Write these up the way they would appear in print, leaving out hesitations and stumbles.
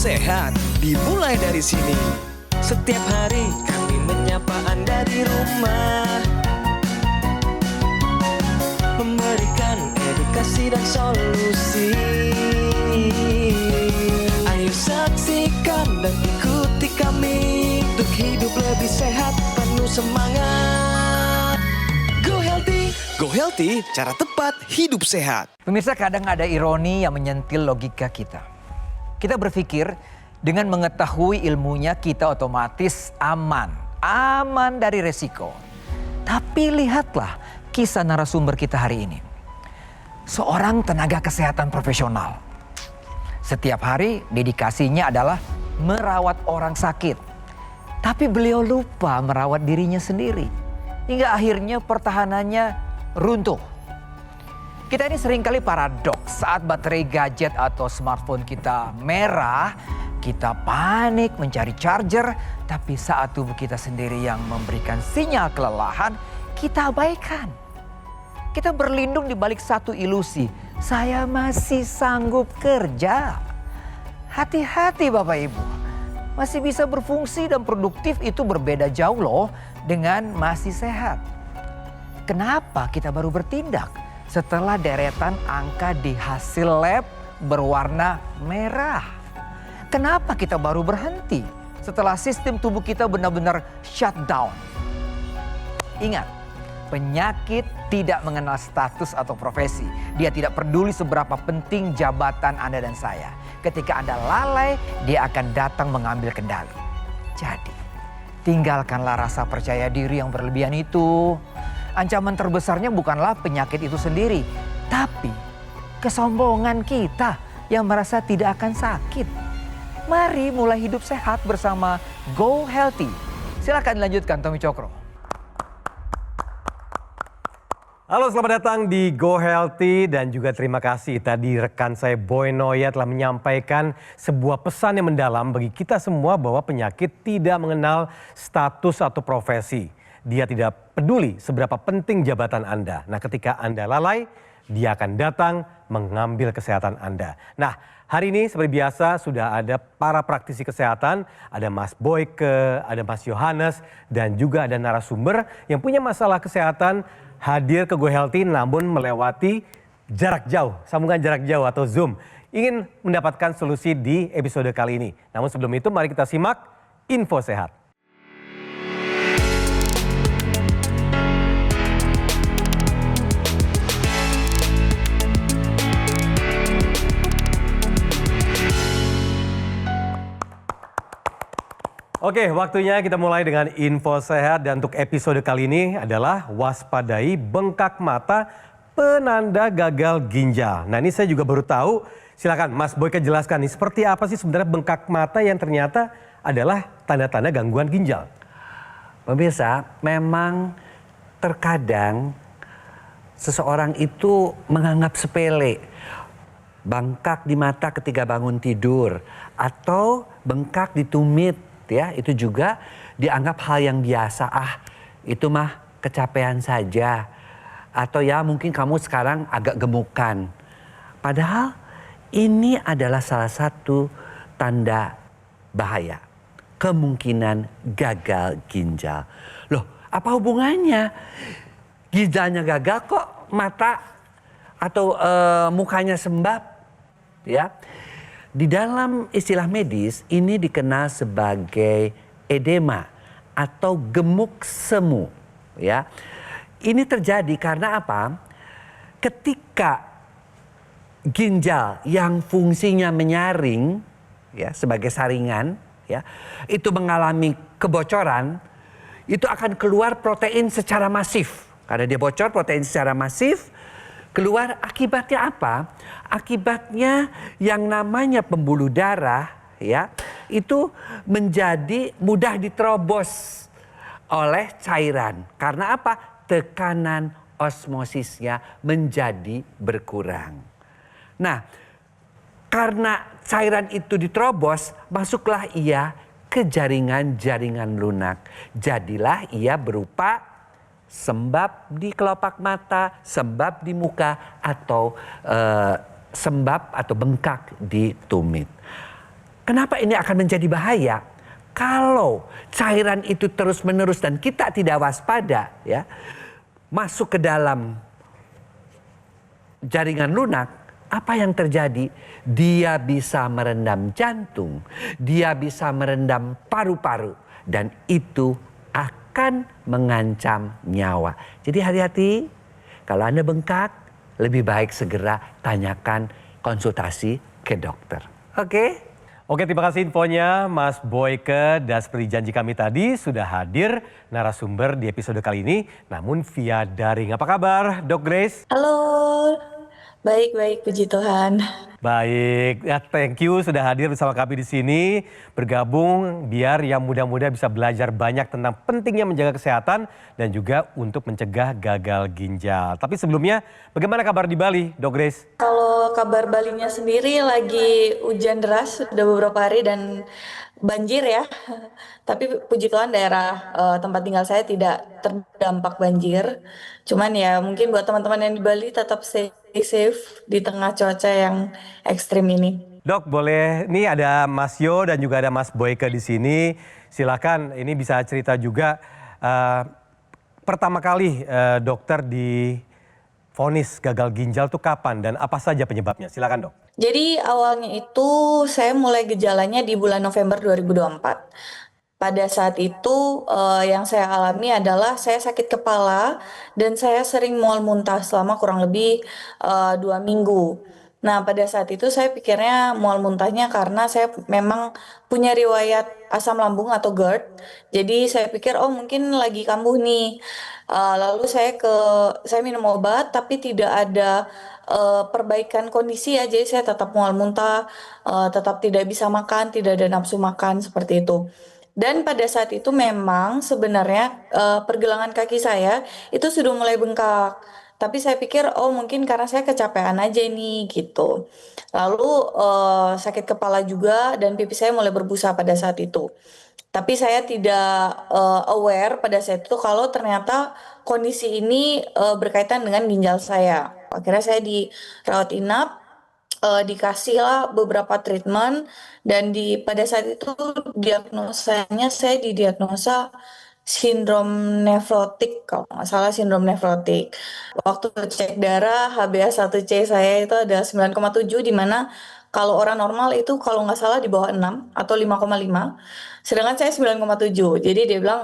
sehat dimulai dari sini. Setiap hari kami menyapa Anda di rumah, memberikan edukasi dan solusi. Ayo saksikan dan ikuti kami untuk hidup lebih sehat, penuh semangat. Go Healthy, cara tepat hidup sehat. Pemirsa, kadang ada ironi yang menyentil logika kita. Kita berpikir dengan mengetahui ilmunya kita otomatis aman dari resiko. Tapi lihatlah kisah narasumber kita hari ini. Seorang tenaga kesehatan profesional. Setiap hari dedikasinya adalah merawat orang sakit. Tapi beliau lupa merawat dirinya sendiri. Hingga akhirnya pertahanannya runtuh. Kita ini seringkali paradoks saat baterai gadget atau smartphone kita merah, kita panik mencari charger, tapi saat tubuh kita sendiri yang memberikan sinyal kelelahan, kita abaikan. Kita berlindung di balik satu ilusi, saya masih sanggup kerja. Hati-hati Bapak Ibu, masih bisa berfungsi dan produktif itu berbeda jauh loh dengan masih sehat. Kenapa kita baru bertindak setelah deretan angka di hasil lab berwarna merah? Kenapa kita baru berhenti setelah sistem tubuh kita benar-benar shutdown? Ingat, penyakit tidak mengenal status atau profesi. Dia tidak peduli seberapa penting jabatan Anda dan saya. Ketika Anda lalai, dia akan datang mengambil kendali. Jadi, tinggalkanlah rasa percaya diri yang berlebihan itu. Ancaman terbesarnya bukanlah penyakit itu sendiri, tapi kesombongan kita yang merasa tidak akan sakit. Mari mulai hidup sehat bersama Go Healthy. Silakan dilanjutkan Tommy Cokro. Halo, selamat datang di Go Healthy dan juga terima kasih tadi rekan saya Boy Noya telah menyampaikan sebuah pesan yang mendalam bagi kita semua bahwa penyakit tidak mengenal status atau profesi. Dia tidak peduli seberapa penting jabatan Anda. Nah, ketika Anda lalai, dia akan datang mengambil kesehatan Anda. Nah, hari ini seperti biasa sudah ada para praktisi kesehatan. Ada Mas Boyke, ada Mas Yohanes, dan juga ada narasumber yang punya masalah kesehatan hadir ke Go Healthy namun melewati jarak jauh, sambungan jarak jauh atau Zoom. Ingin mendapatkan solusi di episode kali ini. Namun sebelum itu mari kita simak info sehat. Oke, waktunya kita mulai dengan info sehat dan untuk episode kali ini adalah waspadai bengkak mata penanda gagal ginjal. Nah, ini saya juga baru tahu. Silakan Mas Boyke jelaskan nih seperti apa sih sebenarnya bengkak mata yang ternyata adalah tanda-tanda gangguan ginjal. Pemirsa, memang terkadang seseorang itu menganggap sepele. Bengkak di mata ketika bangun tidur atau bengkak di tumit. Ya, itu juga dianggap hal yang biasa. Itu mah kecapean saja. Atau ya mungkin kamu sekarang agak gemukan. Padahal ini adalah salah satu tanda bahaya. Kemungkinan gagal ginjal. Loh, apa hubungannya? Ginjalnya gagal kok mata atau mukanya sembab? Ya. Di dalam istilah medis ini dikenal sebagai edema atau gemuk semu, ya. Ini terjadi karena apa? Ketika ginjal yang fungsinya menyaring, ya, sebagai saringan, ya, itu mengalami kebocoran, itu akan keluar protein secara masif. Karena dia bocor protein secara masif, keluar akibatnya apa? Akibatnya yang namanya pembuluh darah, ya, itu menjadi mudah diterobos oleh cairan. Karena apa? Tekanan osmosisnya menjadi berkurang. Nah, karena cairan itu diterobos, masuklah ia ke jaringan-jaringan lunak. Jadilah ia berupa sembab di kelopak mata, sembab di muka, atau sembab atau bengkak di tumit. Kenapa ini akan menjadi bahaya? Kalau cairan itu terus-menerus dan kita tidak waspada, ya, masuk ke dalam jaringan lunak, apa yang terjadi? Dia bisa merendam jantung, dia bisa merendam paru-paru, dan itu akan mengancam nyawa. Jadi hati-hati, kalau Anda bengkak, lebih baik segera tanyakan konsultasi ke dokter. Oke? Oke, terima kasih infonya Mas Boyke, dan seperti janji kami tadi sudah hadir narasumber di episode kali ini namun via daring. Apa kabar Dok Grace? Halo, baik-baik, puji Tuhan. Baik, ya thank you sudah hadir bersama kami di sini, bergabung biar yang muda-muda bisa belajar banyak tentang pentingnya menjaga kesehatan dan juga untuk mencegah gagal ginjal. Tapi sebelumnya, bagaimana kabar di Bali, Dok Grace? Kalau kabar Balinya sendiri lagi hujan deras sudah beberapa hari dan banjir ya. Tapi puji Tuhan daerah tempat tinggal saya tidak terdampak banjir. Cuman ya mungkin buat teman-teman yang di Bali tetap stay safe di tengah cuaca yang ekstrim ini. Dok, boleh, ini ada Mas Yo dan juga ada Mas Boyke di sini. Silakan, ini bisa cerita juga pertama kali dokter divonis gagal ginjal tuh kapan dan apa saja penyebabnya? Silakan, Dok. Jadi awalnya itu saya mulai gejalanya di bulan November 2024. Pada saat itu yang saya alami adalah saya sakit kepala dan saya sering mual muntah selama kurang lebih 2 minggu. Nah pada saat itu saya pikirnya mual muntahnya karena saya memang punya riwayat asam lambung atau GERD. Jadi saya pikir oh mungkin lagi kambuh nih. Lalu saya minum obat tapi tidak ada perbaikan kondisi ya. Jadi saya tetap mual muntah, tetap tidak bisa makan, tidak ada nafsu makan seperti itu. Dan pada saat itu memang sebenarnya pergelangan kaki saya itu sudah mulai bengkak. Tapi saya pikir oh mungkin karena saya kecapean aja nih gitu. Lalu sakit kepala juga dan pipi saya mulai berbusa pada saat itu. Tapi saya tidak aware pada saat itu kalau ternyata kondisi ini berkaitan dengan ginjal saya. Akhirnya saya dirawat inap, dikasih lah beberapa treatment dan pada saat itu diagnosanya saya didiagnosa sindrom nefrotik, kalau nggak salah sindrom nefrotik. Waktu cek darah HbA1c saya itu ada 9,7, di mana kalau orang normal itu kalau nggak salah di bawah 6 atau 5,5. Sedangkan saya 9,7. Jadi dia bilang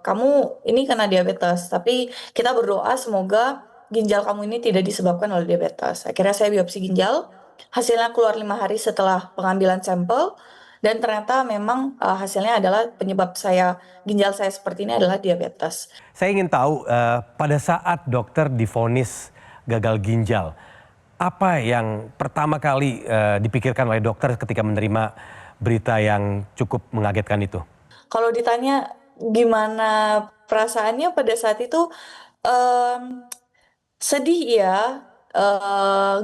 kamu ini kena diabetes, tapi kita berdoa semoga ginjal kamu ini tidak disebabkan oleh diabetes. Akhirnya saya biopsi ginjal. Hasilnya keluar 5 hari setelah pengambilan sampel dan ternyata memang hasilnya adalah penyebab ginjal saya seperti ini adalah diabetes. Saya ingin tahu pada saat dokter divonis gagal ginjal, apa yang pertama kali dipikirkan oleh dokter ketika menerima berita yang cukup mengagetkan itu? Kalau ditanya gimana perasaannya pada saat itu, sedih iya,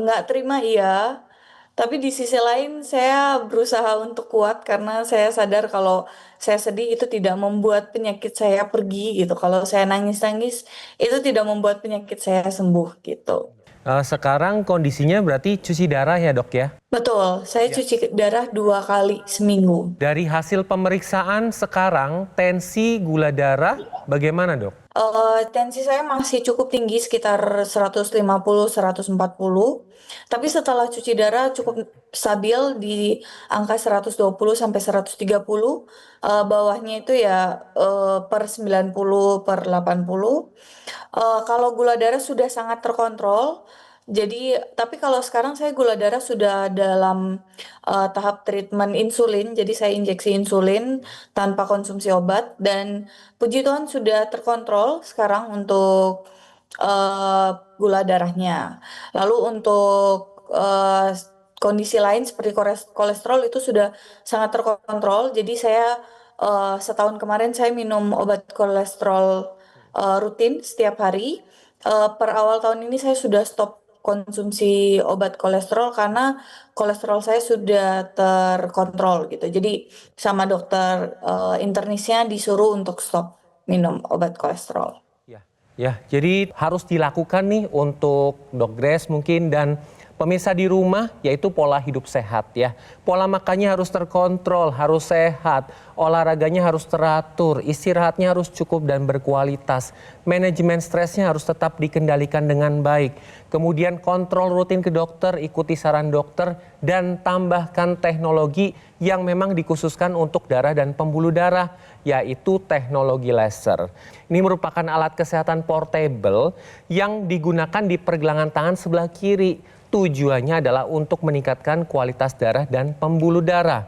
nggak terima iya. Tapi di sisi lain saya berusaha untuk kuat karena saya sadar kalau saya sedih itu tidak membuat penyakit saya pergi gitu. Kalau saya nangis-nangis itu tidak membuat penyakit saya sembuh gitu. Sekarang kondisinya berarti cuci darah ya dok ya? Betul, saya cuci darah 2 kali seminggu. Dari hasil pemeriksaan sekarang tensi gula darah bagaimana dok? Tensi saya masih cukup tinggi sekitar 150-140. Tapi setelah cuci darah cukup stabil di angka 120 sampai 130. Bawahnya itu ya per 90 per 80. Kalau gula darah sudah sangat terkontrol. Jadi, tapi kalau sekarang saya gula darah sudah dalam tahap treatment insulin, jadi saya injeksi insulin tanpa konsumsi obat dan puji Tuhan sudah terkontrol sekarang untuk gula darahnya. Lalu untuk kondisi lain seperti kolesterol itu sudah sangat terkontrol. Jadi saya setahun kemarin saya minum obat kolesterol rutin setiap hari. Per awal tahun ini saya sudah stop konsumsi obat kolesterol karena kolesterol saya sudah terkontrol gitu. Jadi sama dokter internisnya disuruh untuk stop minum obat kolesterol. Ya, jadi harus dilakukan nih untuk Dok Grace mungkin dan Pemirsa di rumah, yaitu pola hidup sehat ya. Pola makannya harus terkontrol, harus sehat, olahraganya harus teratur, istirahatnya harus cukup dan berkualitas. Manajemen stresnya harus tetap dikendalikan dengan baik. Kemudian kontrol rutin ke dokter, ikuti saran dokter, dan tambahkan teknologi yang memang dikhususkan untuk darah dan pembuluh darah, yaitu teknologi laser. Ini merupakan alat kesehatan portable yang digunakan di pergelangan tangan sebelah kiri. Tujuannya adalah untuk meningkatkan kualitas darah dan pembuluh darah.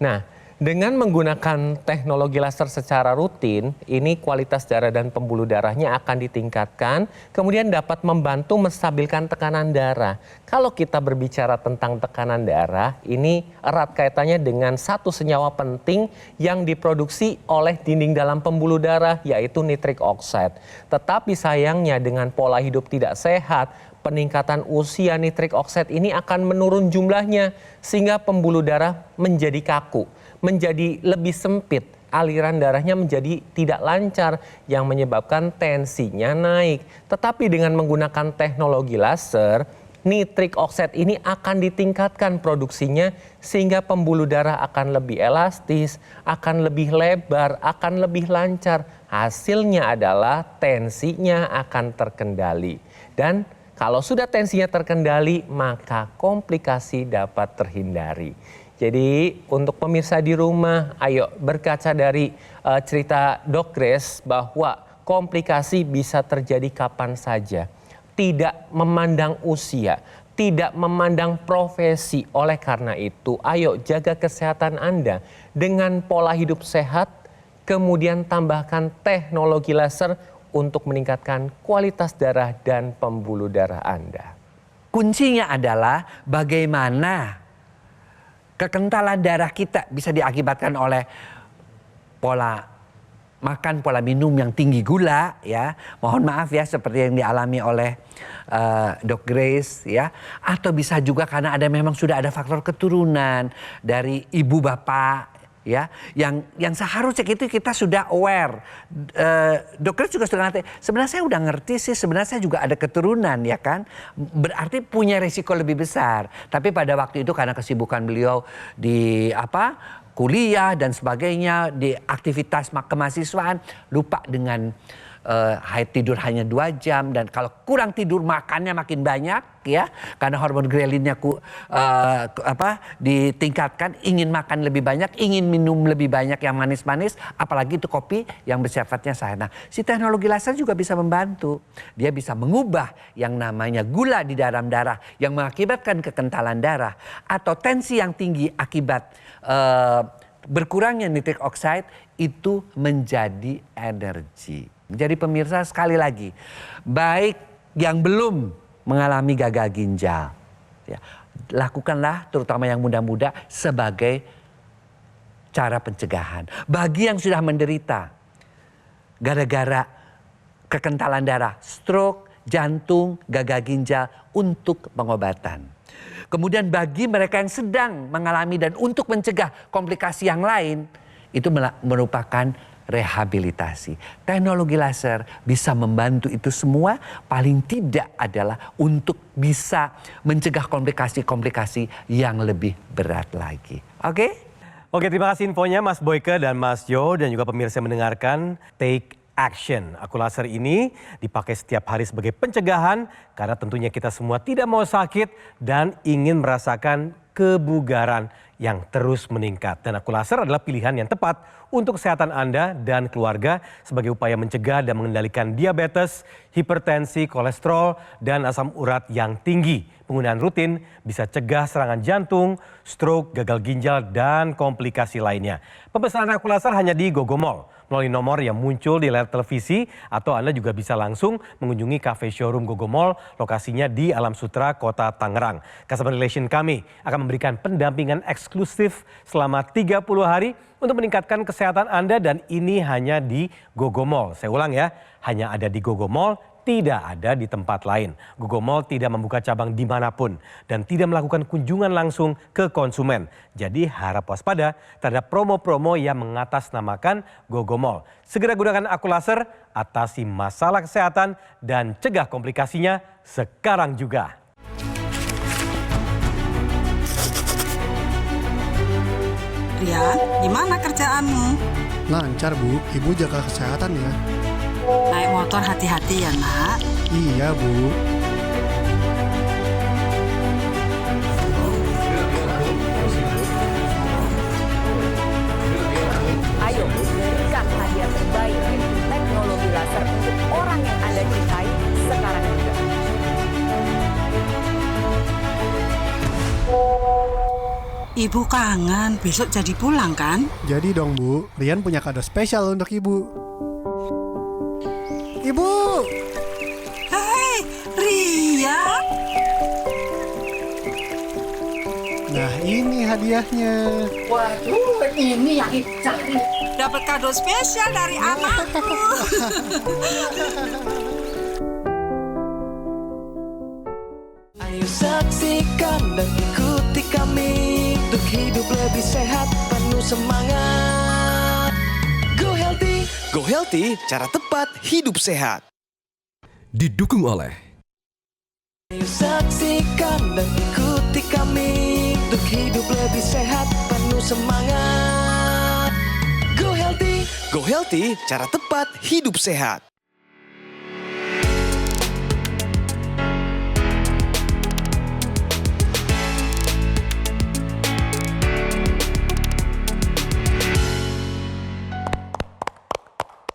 Nah, dengan menggunakan teknologi laser secara rutin, ini kualitas darah dan pembuluh darahnya akan ditingkatkan, kemudian dapat membantu menstabilkan tekanan darah. Kalau kita berbicara tentang tekanan darah, ini erat kaitannya dengan satu senyawa penting yang diproduksi oleh dinding dalam pembuluh darah, yaitu nitric oxide. Tetapi sayangnya dengan pola hidup tidak sehat, peningkatan usia nitric oxide ini akan menurun jumlahnya sehingga pembuluh darah menjadi kaku, menjadi lebih sempit, aliran darahnya menjadi tidak lancar yang menyebabkan tensinya naik. Tetapi dengan menggunakan teknologi laser, nitric oxide ini akan ditingkatkan produksinya sehingga pembuluh darah akan lebih elastis, akan lebih lebar, akan lebih lancar. Hasilnya adalah tensinya akan terkendali. Dan kalau sudah tensinya terkendali, maka komplikasi dapat terhindari. Jadi untuk pemirsa di rumah, ayo berkaca dari cerita Dok Grace bahwa komplikasi bisa terjadi kapan saja. Tidak memandang usia, tidak memandang profesi. Oleh karena itu, ayo jaga kesehatan Anda dengan pola hidup sehat, kemudian tambahkan teknologi laser untuk meningkatkan kualitas darah dan pembuluh darah Anda. Kuncinya adalah bagaimana kekentalan darah kita bisa diakibatkan oleh pola makan, pola minum yang tinggi gula ya. Mohon maaf ya, seperti yang dialami oleh Dok Grace ya. Atau bisa juga karena memang sudah ada faktor keturunan dari ibu bapak ya, yang seharusnya itu kita sudah aware. Dokter juga sudah ngerti. Sebenarnya saya udah ngerti sih, sebenarnya saya juga ada keturunan ya kan. Berarti punya risiko lebih besar. Tapi pada waktu itu karena kesibukan beliau di kuliah dan sebagainya, di aktivitas kemahasiswaan, lupa dengan tidur hanya 2 jam, dan kalau kurang tidur makannya makin banyak ya, karena hormon grelinnya ditingkatkan, ingin makan lebih banyak, ingin minum lebih banyak yang manis-manis, apalagi itu kopi yang bersifatnya sehat. Nah, si teknologi laser juga bisa membantu. Dia bisa mengubah yang namanya gula di dalam darah yang mengakibatkan kekentalan darah atau tensi yang tinggi akibat berkurangnya nitric oxide itu menjadi energi. Jadi pemirsa, sekali lagi, baik yang belum mengalami gagal ginjal, ya, lakukanlah terutama yang muda-muda sebagai cara pencegahan. Bagi yang sudah menderita gara-gara kekentalan darah, stroke, jantung, gagal ginjal, untuk pengobatan. Kemudian bagi mereka yang sedang mengalami dan untuk mencegah komplikasi yang lain, itu merupakan rehabilitasi. Teknologi laser bisa membantu itu semua, paling tidak adalah untuk bisa mencegah komplikasi-komplikasi yang lebih berat lagi. Oke? Oke, terima kasih infonya Mas Boyke dan Mas Jo, dan juga pemirsa yang mendengarkan. Take action. Aku laser ini dipakai setiap hari sebagai pencegahan karena tentunya kita semua tidak mau sakit dan ingin merasakan kebugaran yang terus meningkat. Dan aku laser adalah pilihan yang tepat untuk kesehatan Anda dan keluarga sebagai upaya mencegah dan mengendalikan diabetes, hipertensi, kolesterol, dan asam urat yang tinggi. Penggunaan rutin bisa cegah serangan jantung, stroke, gagal ginjal, dan komplikasi lainnya. Pemesanan aku laser hanya di Gogomall melalui nomor yang muncul di layar televisi, atau Anda juga bisa langsung mengunjungi cafe showroom Gogomall, lokasinya di Alam Sutera, Kota Tangerang. Customer Relation kami akan memberikan pendampingan eksklusif selama 30 hari untuk meningkatkan kesehatan Anda, dan ini hanya di Gogomall. Saya ulang ya, hanya ada di Gogomall, tidak ada di tempat lain. Gogomall tidak membuka cabang dimanapun dan tidak melakukan kunjungan langsung ke konsumen. Jadi harap waspada terhadap promo-promo yang mengatasnamakan Gogomall. Segera gunakan aku laser, atasi masalah kesehatan dan cegah komplikasinya sekarang juga. Rian, gimana kerjaanmu? Lancar Bu, Ibu jaga kesehatan ya. Naik motor hati-hati ya nak. Iya Bu. Ayo, berikan hadiah terbaik yaitu teknologi laser untuk orang yang Anda cintai sekarang juga. Ibu kangen, besok jadi pulang kan? Jadi dong Bu, Rian punya kado spesial untuk Ibu. Ibu! Hei, Rian. Nah ini hadiahnya. Waduh, ini yang dicari. Dapat kado spesial dari anakku. Ayo saksikan dan ikuti kami untuk hidup lebih sehat, penuh semangat. Go Healthy, cara tepat hidup sehat. Didukung oleh Ayo saksikan dan ikuti kami untuk hidup lebih sehat, penuh semangat. Go Healthy, cara tepat hidup sehat.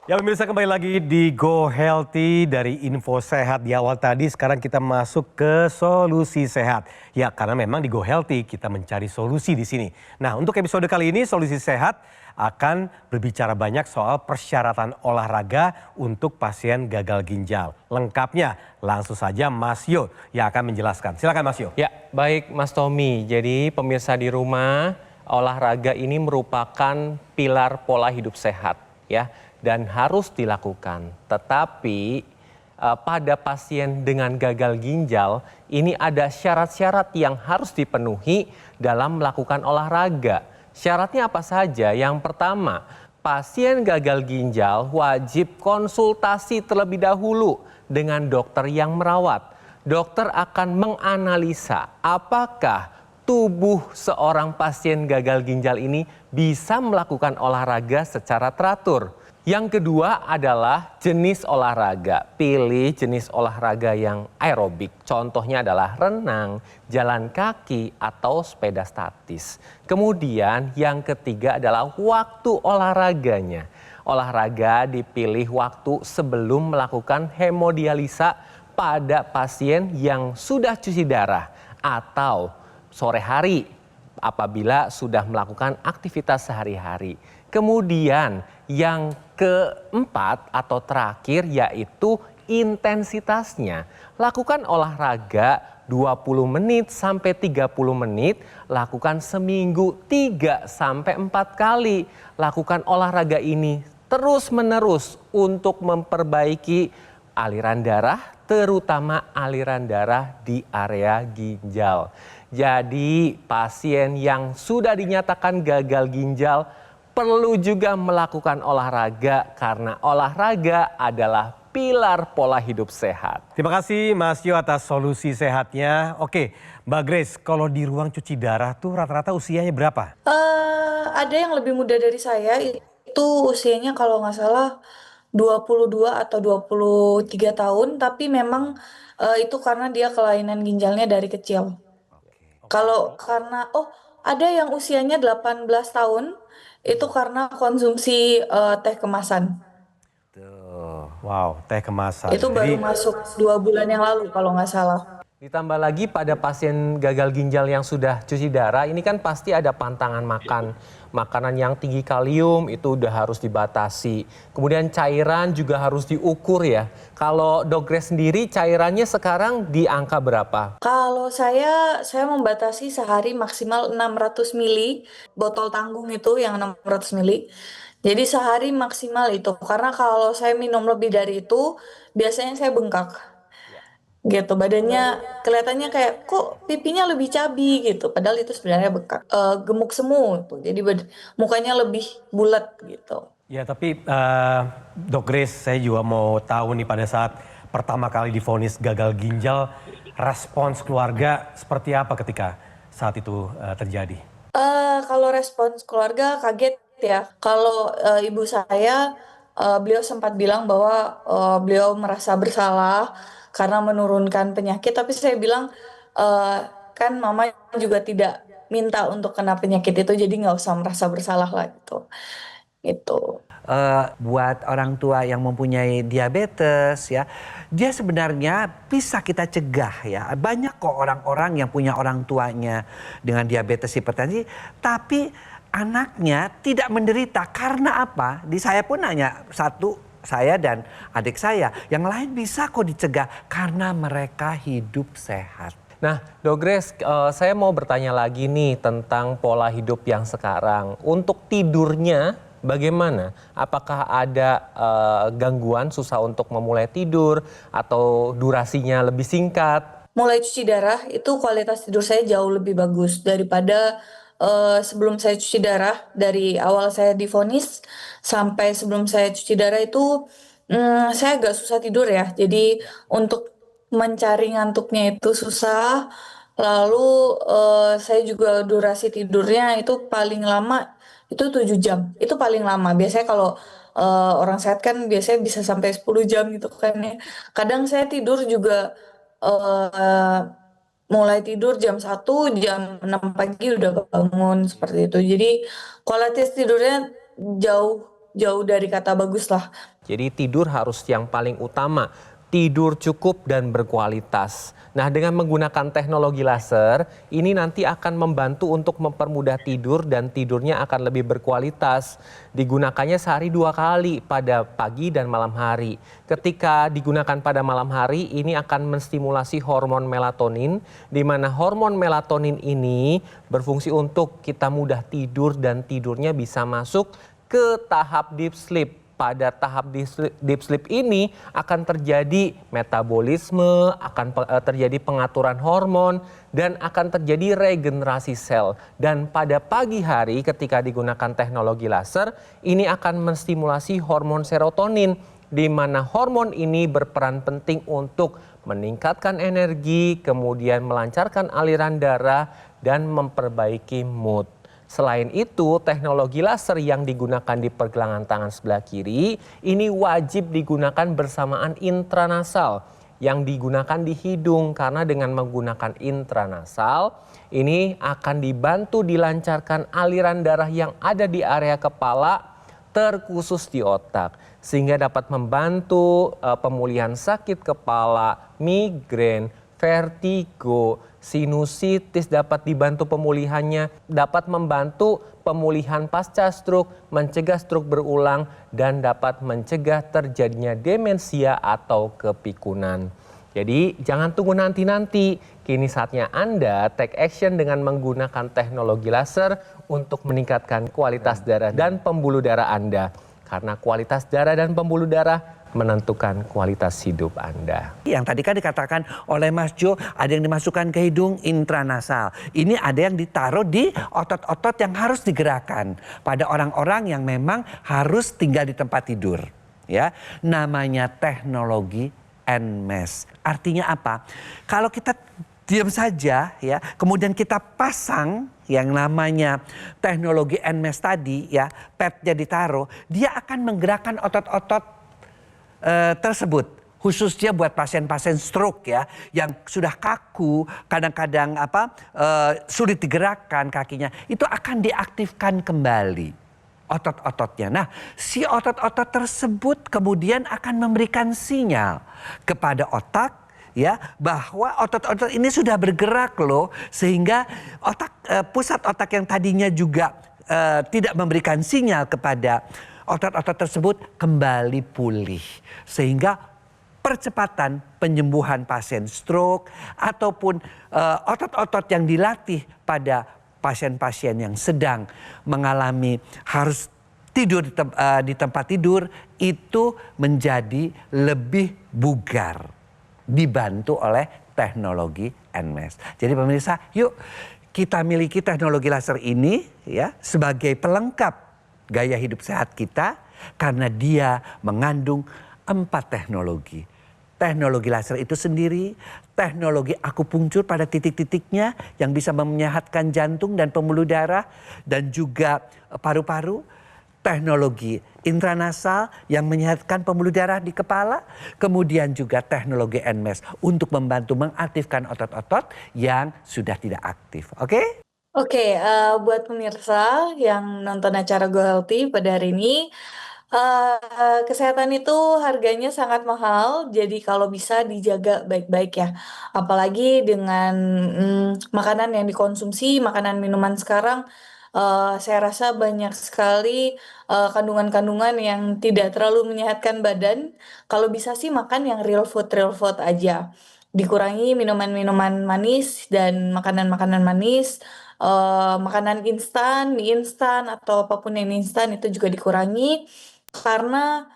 Ya pemirsa, kembali lagi di Go Healthy. Dari info sehat di awal tadi, sekarang kita masuk ke solusi sehat. Ya karena memang di Go Healthy kita mencari solusi di sini. Nah untuk episode kali ini solusi sehat akan berbicara banyak soal persyaratan olahraga untuk pasien gagal ginjal. Lengkapnya langsung saja Mas Yo yang akan menjelaskan. Silakan Mas Yo. Ya, baik Mas Tommy. Jadi pemirsa di rumah, olahraga ini merupakan pilar pola hidup sehat ya. Dan harus dilakukan. Tetapi pada pasien dengan gagal ginjal ini ada syarat-syarat yang harus dipenuhi dalam melakukan olahraga. Syaratnya apa saja? Yang pertama, pasien gagal ginjal wajib konsultasi terlebih dahulu dengan dokter yang merawat. Dokter akan menganalisa apakah tubuh seorang pasien gagal ginjal ini bisa melakukan olahraga secara teratur. Yang kedua adalah jenis olahraga. Pilih jenis olahraga yang aerobik. Contohnya adalah renang, jalan kaki, atau sepeda statis. Kemudian yang ketiga adalah waktu olahraganya. Olahraga dipilih waktu sebelum melakukan hemodialisa pada pasien yang sudah cuci darah atau sore hari apabila sudah melakukan aktivitas sehari-hari. Kemudian yang keempat atau terakhir yaitu intensitasnya. Lakukan olahraga 20 menit sampai 30 menit, lakukan seminggu 3 sampai 4 kali. Lakukan olahraga ini terus-menerus untuk memperbaiki aliran darah, terutama aliran darah di area ginjal. Jadi pasien yang sudah dinyatakan gagal ginjal perlu juga melakukan olahraga karena olahraga adalah pilar pola hidup sehat. Terima kasih Mas Yo atas solusi sehatnya. Oke, Mbak Grace, kalau di ruang cuci darah tuh rata-rata usianya berapa? Ada yang lebih muda dari saya, itu usianya kalau nggak salah 22 atau 23 tahun, tapi memang itu karena dia kelainan ginjalnya dari kecil. Kalau karena, ada yang usianya 18 tahun, itu karena konsumsi teh kemasan. Wow, teh kemasan. Itu baru masuk 2 bulan yang lalu kalau nggak salah. Ditambah lagi pada pasien gagal ginjal yang sudah cuci darah, ini kan pasti ada pantangan makan. Makanan yang tinggi kalium itu udah harus dibatasi. Kemudian cairan juga harus diukur ya. Kalau Dok Grace sendiri cairannya sekarang di angka berapa? Kalau saya membatasi sehari maksimal 600 mili, botol tanggung itu yang 600 mili. Jadi sehari maksimal itu, karena kalau saya minum lebih dari itu, biasanya saya bengkak. Gitu, badannya kelihatannya kayak kok pipinya lebih cabi gitu, padahal itu sebenarnya bengkak, gemuk semu tuh, jadi mukanya lebih bulat gitu. Ya tapi Dok Grace, saya juga mau tahu nih pada saat pertama kali divonis gagal ginjal, respons keluarga seperti apa ketika saat itu terjadi? Kalau respons keluarga kaget ya. Kalau ibu saya, beliau sempat bilang bahwa beliau merasa bersalah karena menurunkan penyakit. Tapi saya bilang, kan mama juga tidak minta untuk kena penyakit itu, jadi nggak usah merasa bersalah lah gitu. Gitu. Buat orang tua yang mempunyai diabetes ya, dia sebenarnya bisa kita cegah ya. Banyak kok orang-orang yang punya orang tuanya dengan diabetes hipertensi, tapi anaknya tidak menderita. Karena apa? Di saya pun hanya satu, saya dan adik saya. Yang lain bisa kok dicegah karena mereka hidup sehat. Nah, Dok Grace, saya mau bertanya lagi nih tentang pola hidup yang sekarang. Untuk tidurnya bagaimana? Apakah ada gangguan, susah untuk memulai tidur atau durasinya lebih singkat? Mulai cuci darah itu kualitas tidur saya jauh lebih bagus daripada sebelum saya cuci darah. Dari awal saya divonis sampai sebelum saya cuci darah itu saya agak susah tidur ya. Jadi untuk mencari ngantuknya itu susah. Lalu saya juga durasi tidurnya itu paling lama itu 7 jam. Itu paling lama. Biasanya kalau orang sehat kan biasanya bisa sampai 10 jam gitu kan ya. Kadang saya tidur juga mulai tidur jam 1, jam 6 pagi udah bangun seperti itu. Jadi kualitas tidurnya jauh dari kata bagus lah. Jadi tidur harus yang paling utama, tidur cukup dan berkualitas. Nah, dengan menggunakan teknologi laser, ini nanti akan membantu untuk mempermudah tidur dan tidurnya akan lebih berkualitas. Digunakannya sehari 2 kali pada pagi dan malam hari. Ketika digunakan pada malam hari, ini akan menstimulasi hormon melatonin, di mana hormon melatonin ini berfungsi untuk kita mudah tidur dan tidurnya bisa masuk ke tahap deep sleep. Pada tahap deep sleep ini akan terjadi metabolisme, akan terjadi pengaturan hormon, dan akan terjadi regenerasi sel. Dan pada pagi hari ketika digunakan teknologi laser, ini akan menstimulasi hormon serotonin, di mana hormon ini berperan penting untuk meningkatkan energi, kemudian melancarkan aliran darah, dan memperbaiki mood. Selain itu, teknologi laser yang digunakan di pergelangan tangan sebelah kiri ini wajib digunakan bersamaan intranasal yang digunakan di hidung, karena dengan menggunakan intranasal ini akan dibantu dilancarkan aliran darah yang ada di area kepala terkhusus di otak, sehingga dapat membantu pemulihan sakit kepala, migrain, vertigo, sinusitis dapat dibantu pemulihannya, dapat membantu pemulihan pasca stroke, mencegah stroke berulang, dan dapat mencegah terjadinya demensia atau kepikunan. Jadi jangan tunggu nanti-nanti, kini saatnya Anda take action dengan menggunakan teknologi laser untuk meningkatkan kualitas darah dan pembuluh darah Anda. Karena kualitas darah dan pembuluh darah menentukan kualitas hidup Anda. Yang tadi kan dikatakan oleh Mas Jo, ada yang dimasukkan ke hidung intranasal. Ini ada yang ditaruh di otot-otot yang harus digerakkan pada orang-orang yang memang harus tinggal di tempat tidur. Ya, namanya teknologi NMES. Artinya apa? Kalau kita diam saja ya, kemudian kita pasang yang namanya teknologi NMES tadi ya, padnya ditaruh, dia akan menggerakkan otot-otot tersebut, khususnya buat pasien-pasien stroke ya, yang sudah kaku, kadang-kadang sulit digerakkan kakinya, itu akan diaktifkan kembali otot-ototnya. Nah, si otot-otot tersebut kemudian akan memberikan sinyal kepada otak ya, bahwa otot-otot ini sudah bergerak loh, sehingga pusat otak yang tadinya juga tidak memberikan sinyal kepada otot-otot tersebut kembali pulih, sehingga percepatan penyembuhan pasien stroke ataupun otot-otot yang dilatih pada pasien-pasien yang sedang mengalami harus tidur di tempat tidur itu menjadi lebih bugar, dibantu oleh teknologi NMES. Jadi pemirsa, yuk kita miliki teknologi laser ini ya sebagai pelengkap gaya hidup sehat kita, karena dia mengandung 4 teknologi. teknologi laser itu sendiri, teknologi akupunktur pada titik-titiknya yang bisa menyehatkan jantung dan pembuluh darah dan juga paru-paru, teknologi intranasal yang menyehatkan pembuluh darah di kepala, kemudian juga teknologi NMES untuk membantu mengaktifkan otot-otot yang sudah tidak aktif. Oke? Oke, buat pemirsa yang nonton acara Go Healthy pada hari ini, kesehatan itu harganya sangat mahal, jadi kalau bisa dijaga baik-baik ya. Apalagi dengan makanan yang dikonsumsi, makanan minuman sekarang, saya rasa banyak sekali kandungan-kandungan yang tidak terlalu menyehatkan badan. Kalau bisa sih makan yang real food aja. Dikurangi minuman-minuman manis dan makanan-makanan manis. Makanan instan, mie instan atau apapun yang instan itu juga dikurangi karena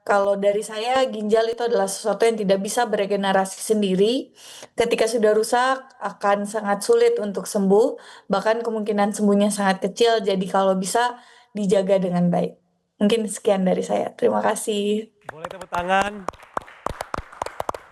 kalau dari saya ginjal itu adalah sesuatu yang tidak bisa beregenerasi sendiri. Ketika sudah rusak akan sangat sulit untuk sembuh, bahkan kemungkinan sembuhnya sangat kecil. Jadi kalau bisa dijaga dengan baik. Mungkin sekian dari saya. Terima kasih. Boleh tepuk tangan.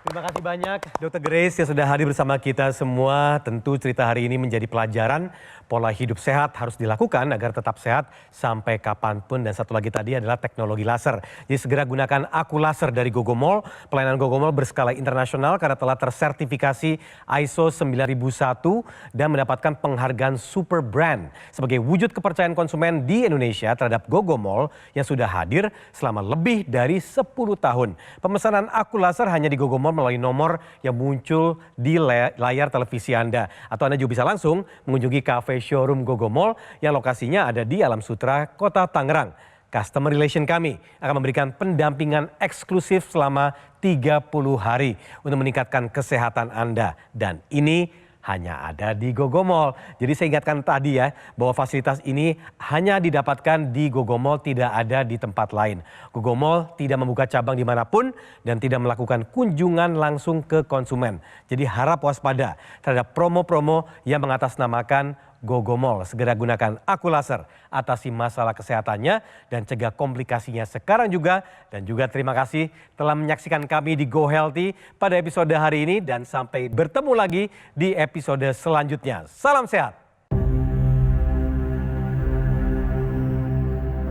Terima kasih banyak Dr. Grace yang sudah hadir bersama kita semua. Tentu cerita hari ini menjadi pelajaran pola hidup sehat harus dilakukan agar tetap sehat sampai kapanpun. Dan satu lagi tadi adalah teknologi laser. Jadi segera gunakan Aku Laser dari Gogomol. Pelayanan Gogomol berskala internasional karena telah tersertifikasi ISO 9001 dan mendapatkan penghargaan Super Brand sebagai wujud kepercayaan konsumen di Indonesia terhadap Gogomol yang sudah hadir selama lebih dari 10 tahun. Pemesanan Aku Laser hanya di Gogomol melalui nomor yang muncul di layar televisi Anda. Atau Anda juga bisa langsung mengunjungi kafe showroom Gogomol yang lokasinya ada di Alam Sutra, Kota Tangerang. Customer relation kami akan memberikan pendampingan eksklusif selama 30 hari untuk meningkatkan kesehatan Anda. Dan ini hanya ada di Gogomol. Jadi saya ingatkan tadi ya bahwa fasilitas ini hanya didapatkan di Gogomol, tidak ada di tempat lain. Gogomol tidak membuka cabang dimanapun dan tidak melakukan kunjungan langsung ke konsumen. Jadi harap waspada terhadap promo-promo yang mengatasnamakan Gogomol. Segera gunakan Aku Laser, atasi masalah kesehatannya dan cegah komplikasinya sekarang juga. Dan juga terima kasih telah menyaksikan kami di Go Healthy pada episode hari ini. Dan sampai bertemu lagi di episode selanjutnya. Salam sehat.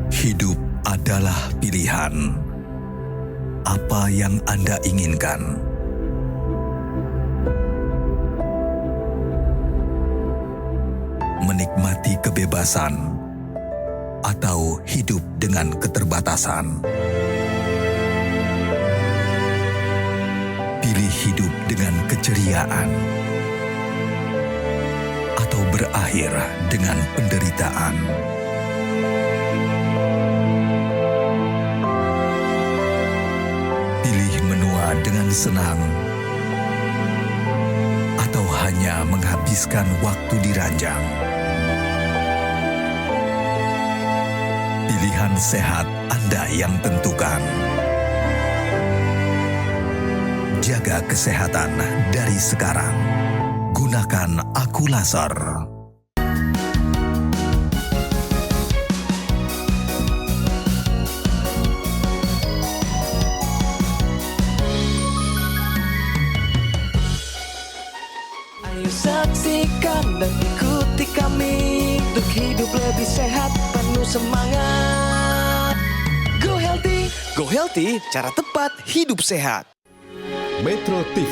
Hidup adalah pilihan. Apa yang Anda inginkan? Menikmati kebebasan atau hidup dengan keterbatasan. Pilih hidup dengan keceriaan atau berakhir dengan penderitaan. Pilih menua dengan senang atau hanya menghabiskan waktu di ranjang. Pilihan sehat Anda yang tentukan. Jaga kesehatan dari sekarang. Gunakan Aku Laser. Ayo saksikan dan ikuti kami untuk hidup lebih sehat, penuh semangat. Go Healthy, cara tepat hidup sehat. Metro TV.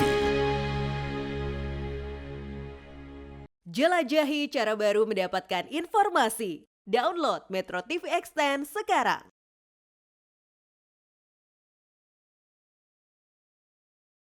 Jelajahi cara baru mendapatkan informasi. Download Metro TV Extend sekarang.